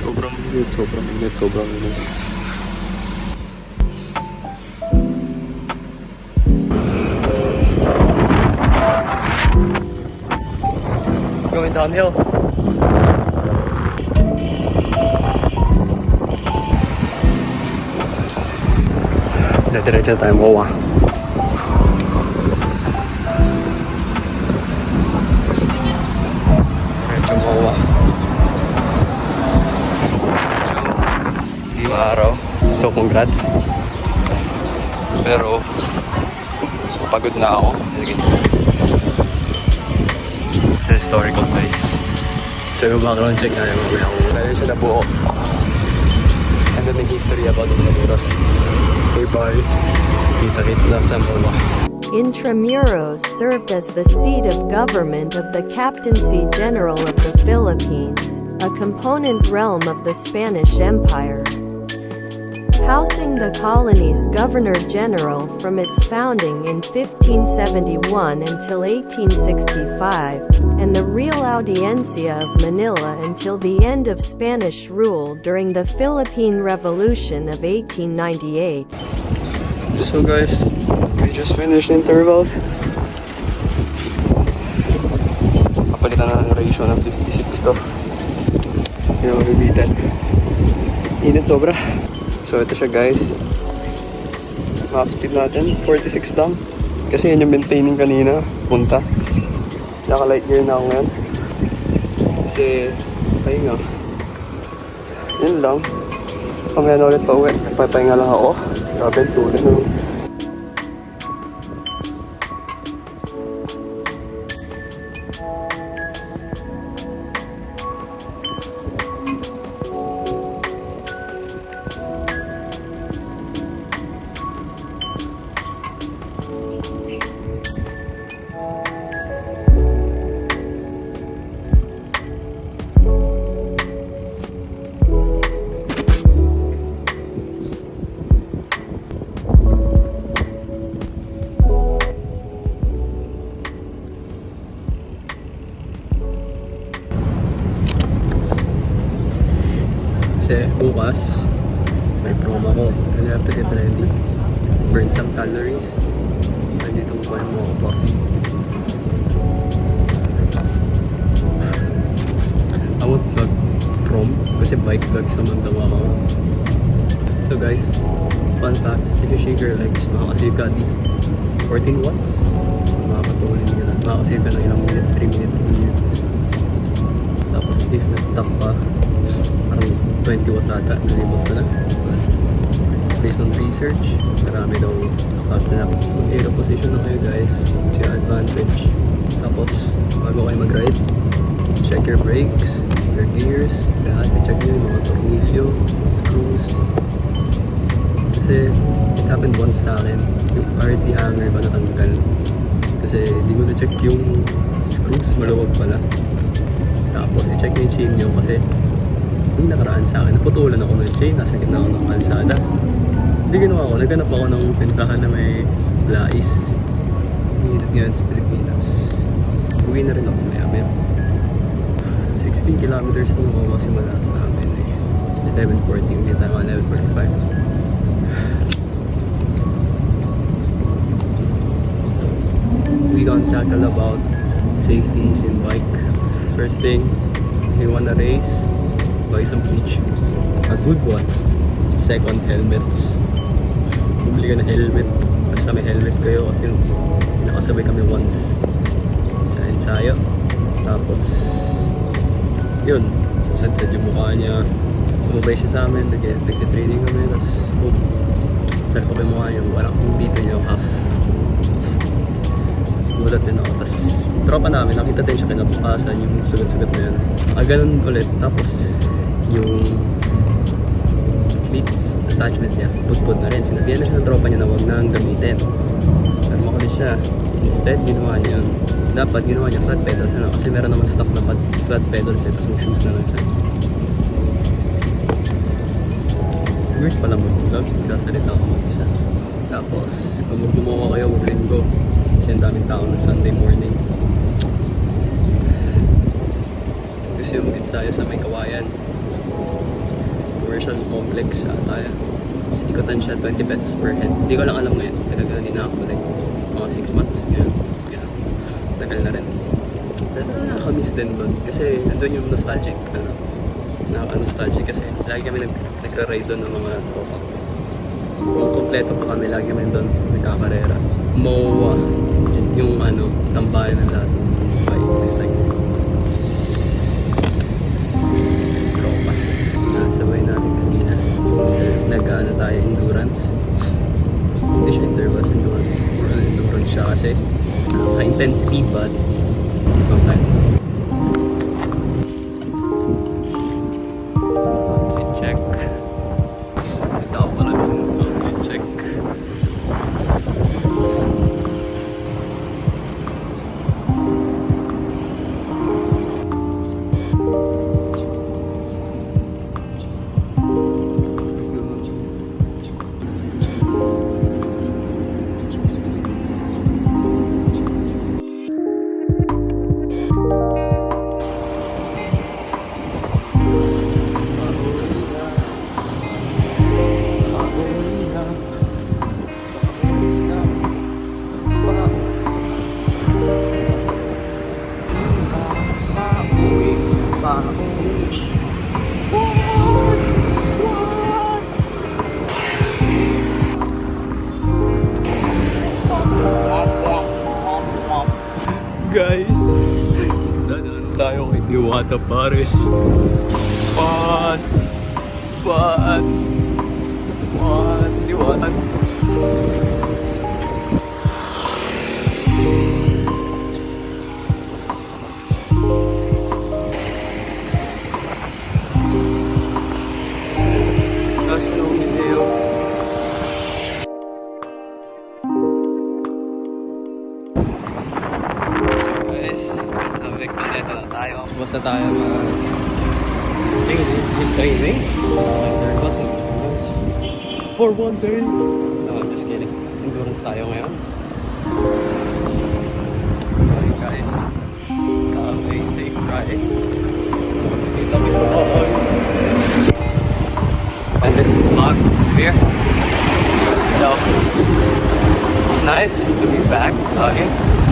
Sobrang init, sobrang init, sobrang init. Going downhill. Diretso tayo MOA. Diretso MOA. So, di araw. So, congrats. Pero, pagod na ako. It's a historical place. So, yung background check na yung kaya siya na buo. And then the history about the Maduros. Okay, bye. Kita-kita na sa MOA. Intramuros served as the seat of government of the Captaincy General of the Philippines, a component realm of the Spanish Empire. Housing the colony's Governor-General from its founding in 1571 until 1865, and the Real Audiencia of Manila until the end of Spanish rule during the Philippine Revolution of 1898. So guys, we just finished intervals. Kapalitan na ng ratio ng 56 to. Yung bibitan. Init sobra. So ito siya guys. Max speed natin, 46 lang. Kasi yun yung maintaining kanina. Punta. Naka light gear na ako ngayon. Kasi, pahinga. Yun lang. Pamaya na ulit pa uwi. Papahinga lang ako. Grabe, tulad na. Kasi bukas may promo ko and I have to get ready, burn some calories. Nandito ko yung mga coffee. I won't vlog from kasi bike vlogs naman daw ako. So guys, fun fact, if you shake your legs, makakasave ka at least 14 watts. So makakatulin ka na, makakasave ka ng ilang minutes, 3 minutes, 2 minutes. Tapos if nag-tuck ka, parang 20 watts ata, nalimot ko na. Based on research, marami daw facts na mag-aero position na kayo guys. It's your advantage. Tapos, bago kayo mag-ride, check your brakes, your gears, lahat. I-check nyo yung mga tornilyo, screws. Kasi, it happened once sa akin. Yung RT hanger ba natanggal. Kasi, hindi ko na-check yung screws, maluwag pala. Tapos, i-check yung chain nyo kasi yung nakaraan sa akin, naputulan ako ng chain, nasa gitna ako ng kalsada. Hindi ginawa ko, naghanap ako ng pintahan na may blais. Hinit ngayon sa Pilipinas. Uwi na rin ako maya-maya. 16 kilometers na ako simula sa amin eh. 11:40, hindi tayo 11:45. So, we gonna tackle about safeties in bike. First thing, if you wanna race, buy some cleat shoes. A good one. Second, helmets. Bumili ka ng helmet. Basta may helmet kayo kasi nakasabay kami once sa ensayo. Tapos, yun. Sad-sad yung mukha niya. Sumabay siya sa amin. Nag-training kami. Tapos, boom. Sad pa yung mukha niya. Walang kung dito niya half. Gulat din ako. Tapos, tropa namin. Nakita din siya kinabukasan yung sugat-sugat na yun. Ganun ulit. Tapos, yung cleats attachment niya, put-put na rin. Sinabihan na siya ng tropa niya na huwag nang gamitin. Pero makulit siya. Instead, ginawa niya yun. Dapat ginawa niya flat pedals. Ano? Kasi meron naman stock na flat pedals. Tapos may shoes na lang siya. Weird pala mag-vlog. Nagsasalita ako mag-isa. Tapos, kung magbumawa kayo, mag-linggo. Kasi ang daming tao na Sunday morning. Gusto yung mag-ensayo sa may kawayan. social complex tayo. Kasi ikutan siya 20 pesos per head. Hindi ko lang alam ngayon. Talaga hindi na ako like mga 6 months. Yun. Tagal na rin. Pero nakakamiss din doon. Kasi nandun yung nostalgic. Nakaka-nostalgic kasi lagi kami nagra-ride doon ng mga tropa. Kung kompleto pa kami, lagi kami doon nagkakarera. MOA, yung tambayan ng lahat. Bike, cyclist. Tropa. Nasabay natin kanina. Tayo, endurance. Hindi siya endurance. More on endurance siya kasi high-intensity but long time. Outfit check. Ito ako pala din. Outfit check. Guys, dadaan tayo kay Diwata Pares. What? Diwata. National Museum. Ito na tayo. Basta tayo training. Third class. For one day. No, I'm just kidding. Endurance tayo ngayon. Okay guys. Have a safe ride. Kita mo sa bahay. And this is vlog here. So, it's nice to be back again.